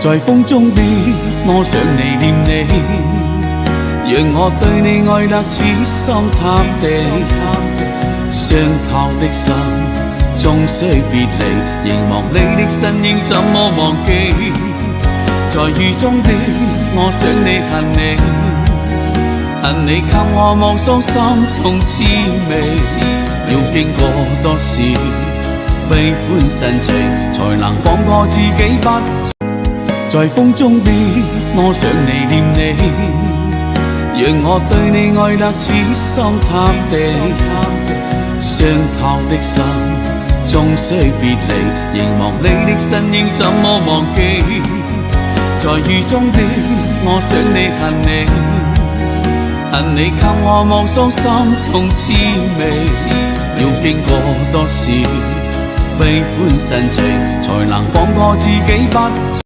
在風中的我想你念你，讓我對你愛得痴心塌地。傷透的心終須別離，凝望你的身影怎麼忘記？在雨中的我想你恨你，恨你給我妄想心痛滋味。要經過多少悲歡神情，才能放過自己不？在風中的我想你念你，讓我對你愛得痴心塌地。傷透的心終須別離，凝望你的身影怎麼忘記？在雨中的我想你恨你，恨你給我妄想心痛滋味。要經過多少悲歡神情，才能放過自己不？